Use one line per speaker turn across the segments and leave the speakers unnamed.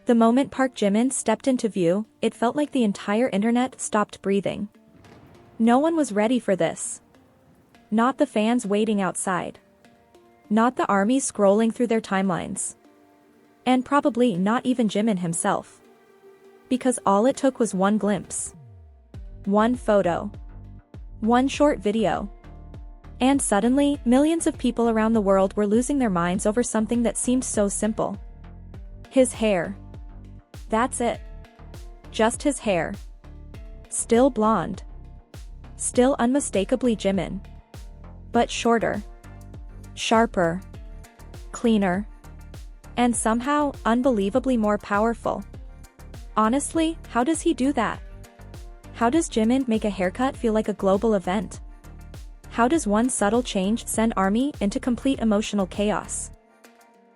The moment Park Jimin stepped into view, it felt like the entire internet stopped breathing. No one was ready for this. Not the fans waiting outside. Not the army scrolling through their timelines. And probably not even Jimin himself. Because all it took was one glimpse. One photo. One short video. And suddenly, millions of people around the world were losing their minds over something that seemed so simple. His hair. That's it. Just his hair. Still blonde. Still unmistakably Jimin. But shorter. Sharper. Cleaner. And somehow, unbelievably more powerful. Honestly, how does he do that? How does Jimin make a haircut feel like a global event? How does one subtle change send ARMY into complete emotional chaos?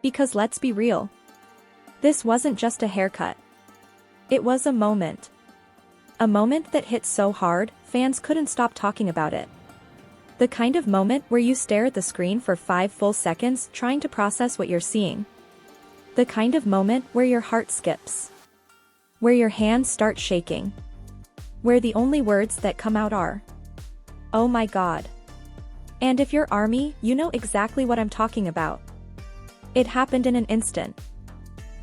Because let's be real. This wasn't just a haircut. It was a moment. A moment that hit so hard, fans couldn't stop talking about it. The kind of moment where you stare at the screen for 5 full seconds trying to process what you're seeing. The kind of moment where your heart skips. Where your hands start shaking. Where the only words that come out are, "Oh my God." And if you're ARMY, you know exactly what I'm talking about. It happened in an instant.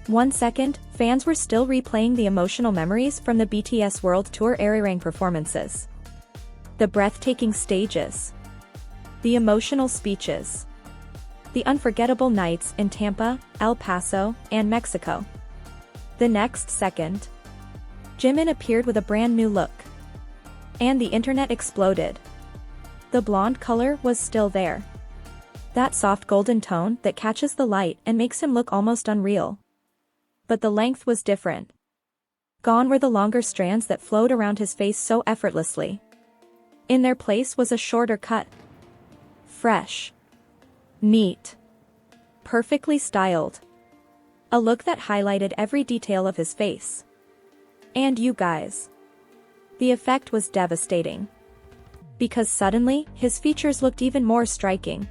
1 second, fans were still replaying the emotional memories from the BTS World Tour arirang performances. The breathtaking stages. The emotional speeches. The unforgettable nights in Tampa, El Paso, and Mexico. The next second, Jimin appeared with a brand new look. And the internet exploded. The blonde color was still there. That soft golden tone that catches the light and makes him look almost unreal. But the length was different. Gone were the longer strands that flowed around his face so effortlessly. In their place was a shorter cut. Fresh. Neat. Perfectly styled. A look that highlighted every detail of his face. And you guys. The effect was devastating. Because suddenly, his features looked even more striking.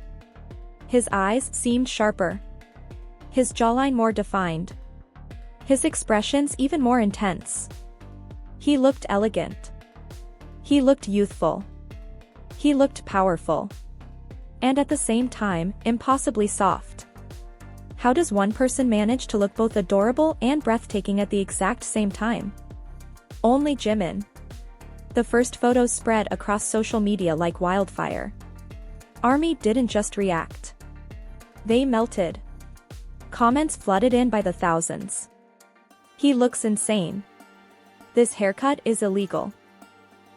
His eyes seemed sharper. His jawline more defined. His expressions even more intense. He looked elegant. He looked youthful. He looked powerful. And at the same time, impossibly soft. How does one person manage to look both adorable and breathtaking at the exact same time? Only Jimin. The first photos spread across social media like wildfire. ARMY didn't just react. They melted. Comments flooded in by the thousands. He looks insane. This haircut is illegal.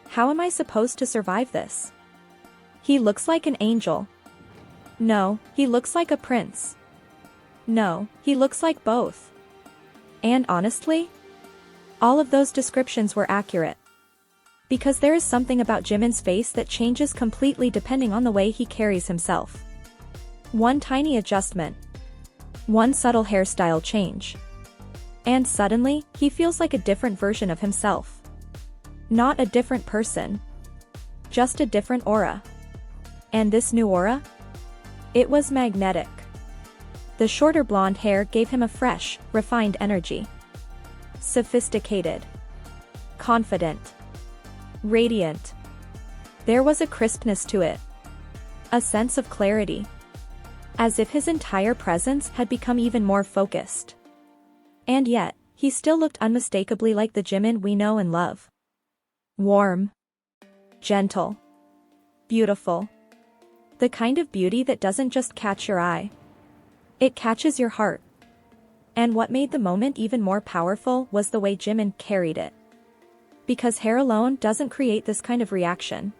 How am I supposed to survive this? He looks like an angel. No, he looks like a prince. No, he looks like both. And honestly, all of those descriptions were accurate. Because there is something about Jimin's face that changes completely depending on the way he carries himself. One tiny adjustment. One subtle hairstyle change. And suddenly, he feels like a different version of himself. Not a different person. Just a different aura. And this new aura? It was magnetic. The shorter blonde hair gave him a fresh, refined energy. Sophisticated. Confident. Radiant. There was a crispness to it. A sense of clarity. As if his entire presence had become even more focused. And yet, he still looked unmistakably like the Jimin we know and love. Warm. Gentle. Beautiful. The kind of beauty that doesn't just catch your eye. It catches your heart. And what made the moment even more powerful was the way Jimin carried it. Because hair alone doesn't create this kind of reaction.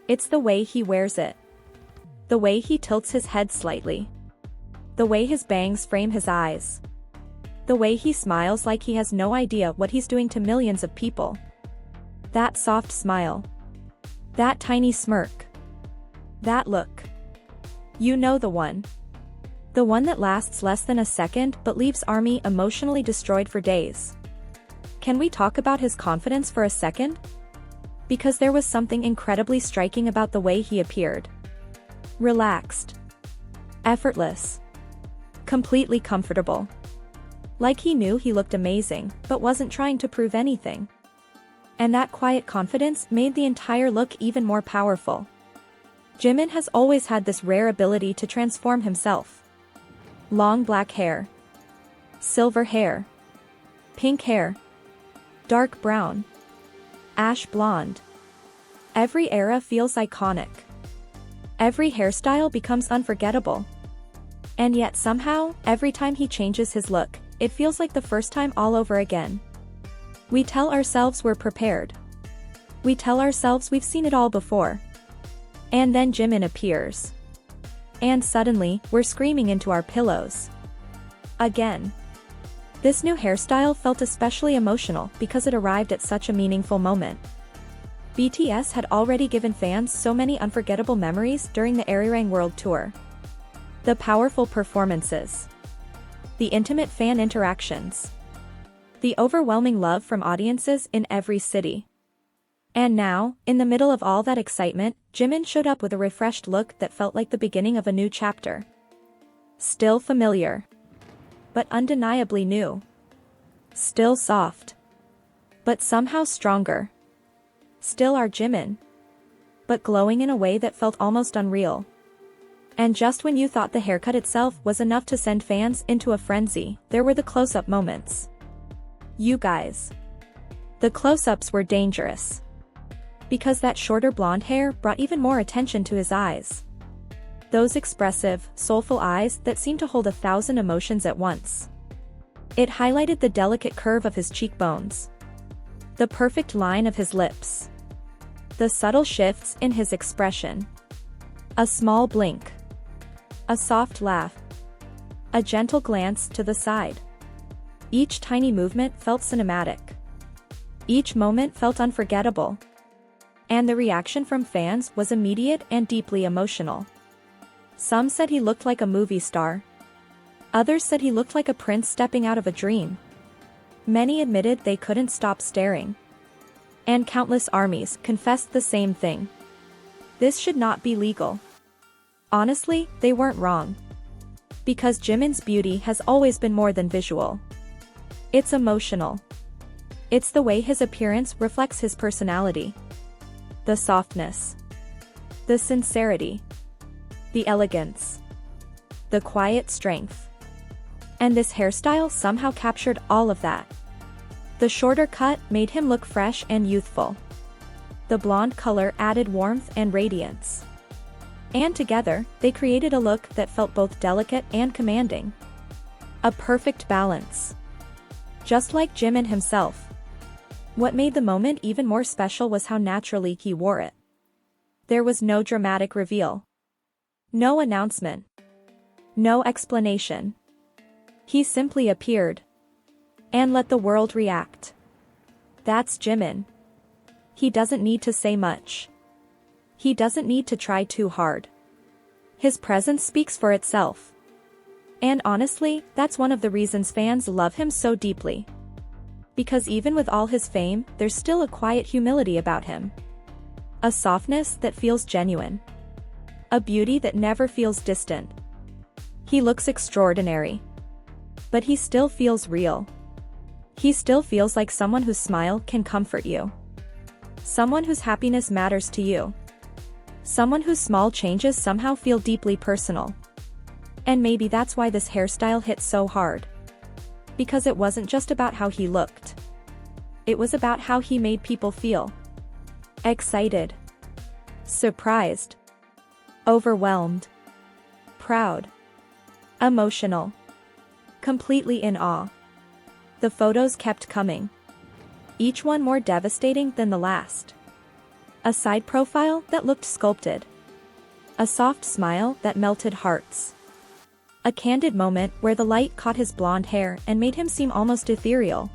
It's the way he wears it. The way he tilts his head slightly. The way his bangs frame his eyes. The way he smiles like he has no idea what he's doing to millions of people. That soft smile. That tiny smirk. That look. You know the one. The one that lasts less than a second but leaves ARMY emotionally destroyed for days. Can we talk about his confidence for a second? Because there was something incredibly striking about the way he appeared. Relaxed. Effortless. Completely comfortable. Like he knew he looked amazing, but wasn't trying to prove anything. And that quiet confidence made the entire look even more powerful. Jimin has always had this rare ability to transform himself. Long black hair. Silver hair. Pink hair. Dark brown. Ash blonde. Every era feels iconic. Every hairstyle becomes unforgettable. And yet somehow, every time he changes his look, it feels like the first time all over again. We tell ourselves we're prepared. We tell ourselves we've seen it all before. And then Jimin appears. And suddenly, we're screaming into our pillows. Again. This new hairstyle felt especially emotional because it arrived at such a meaningful moment. BTS had already given fans so many unforgettable memories during the Arirang World Tour. The powerful performances. The intimate fan interactions. The overwhelming love from audiences in every city. And now, in the middle of all that excitement, Jimin showed up with a refreshed look that felt like the beginning of a new chapter. Still familiar. But undeniably new. Still soft. But somehow stronger. Still our Jimin. But glowing in a way that felt almost unreal. And just when you thought the haircut itself was enough to send fans into a frenzy, there were the close-up moments. You guys. The close-ups were dangerous. Because that shorter blonde hair brought even more attention to his eyes. Those expressive, soulful eyes that seemed to hold 1,000 emotions at once. It highlighted the delicate curve of his cheekbones. The perfect line of his lips. The subtle shifts in his expression. A small blink. A soft laugh. A gentle glance to the side. Each tiny movement felt cinematic. Each moment felt unforgettable. And the reaction from fans was immediate and deeply emotional. Some said he looked like a movie star. Others said he looked like a prince stepping out of a dream. Many admitted they couldn't stop staring. And countless armies confessed the same thing. This should not be legal. Honestly, they weren't wrong. Because Jimin's beauty has always been more than visual. It's emotional. It's the way his appearance reflects his personality. The softness. The sincerity. The elegance. The quiet strength. And this hairstyle somehow captured all of that. The shorter cut made him look fresh and youthful. The blonde color added warmth and radiance. And together, they created a look that felt both delicate and commanding. A perfect balance. Just like Jimin himself. What made the moment even more special was how naturally he wore it. There was no dramatic reveal. No announcement. No explanation. He simply appeared. And let the world react. That's Jimin. He doesn't need to say much. He doesn't need to try too hard. His presence speaks for itself. And honestly, that's one of the reasons fans love him so deeply. Because even with all his fame, there's still a quiet humility about him. A softness that feels genuine. A beauty that never feels distant. He looks extraordinary. But he still feels real. He still feels like someone whose smile can comfort you. Someone whose happiness matters to you. Someone whose small changes somehow feel deeply personal. And maybe that's why this hairstyle hit so hard. Because it wasn't just about how he looked. It was about how he made people feel. Excited. Surprised. Overwhelmed. Proud. Emotional. Completely in awe. The photos kept coming. Each one more devastating than the last. A side profile that looked sculpted. A soft smile that melted hearts. A candid moment where the light caught his blonde hair and made him seem almost ethereal.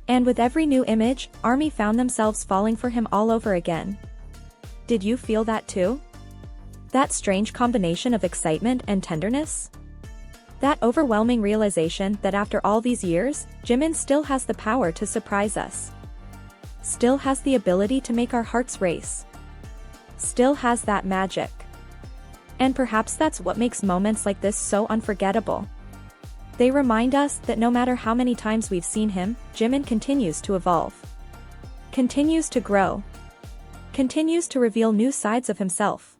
And with every new image, ARMY found themselves falling for him all over again. Did you feel that too? That strange combination of excitement and tenderness? That overwhelming realization that after all these years, Jimin still has the power to surprise us. Still has the ability to make our hearts race. Still has that magic. And perhaps that's what makes moments like this so unforgettable. They remind us that no matter how many times we've seen him, Jimin continues to evolve. Continues to grow. Continues to reveal new sides of himself.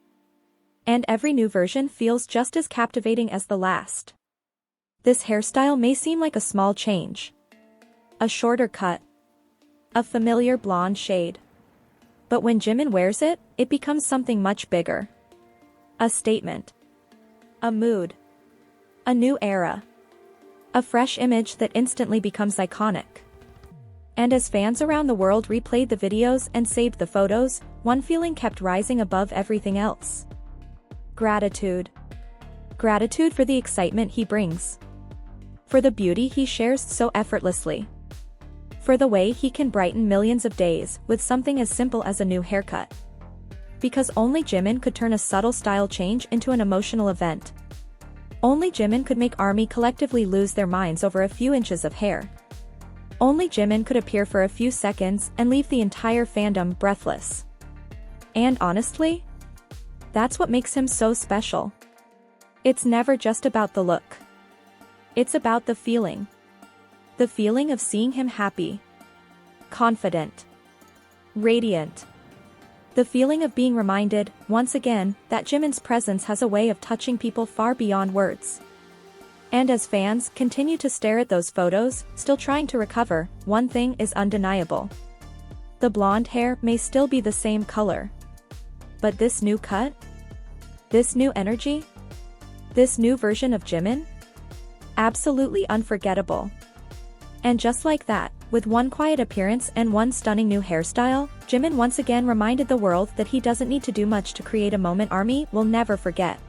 And every new version feels just as captivating as the last. This hairstyle may seem like a small change. A shorter cut. A familiar blonde shade. But when Jimin wears it, it becomes something much bigger. A statement. A mood. A new era. A fresh image that instantly becomes iconic. And as fans around the world replayed the videos and saved the photos, one feeling kept rising above everything else. Gratitude. Gratitude for the excitement he brings. For the beauty he shares so effortlessly. For the way he can brighten millions of days with something as simple as a new haircut. Because only Jimin could turn a subtle style change into an emotional event. Only Jimin could make ARMY collectively lose their minds over a few inches of hair. Only Jimin could appear for a few seconds and leave the entire fandom breathless. And honestly, that's what makes him so special. It's never just about the look. It's about the feeling. The feeling of seeing him happy. Confident. Radiant. The feeling of being reminded, once again, that Jimin's presence has a way of touching people far beyond words. And as fans continue to stare at those photos, still trying to recover, one thing is undeniable. The blonde hair may still be the same color. But this new cut? This new energy? This new version of Jimin? Absolutely unforgettable. And just like that, with one quiet appearance and one stunning new hairstyle, Jimin once again reminded the world that he doesn't need to do much to create a moment ARMY will never forget.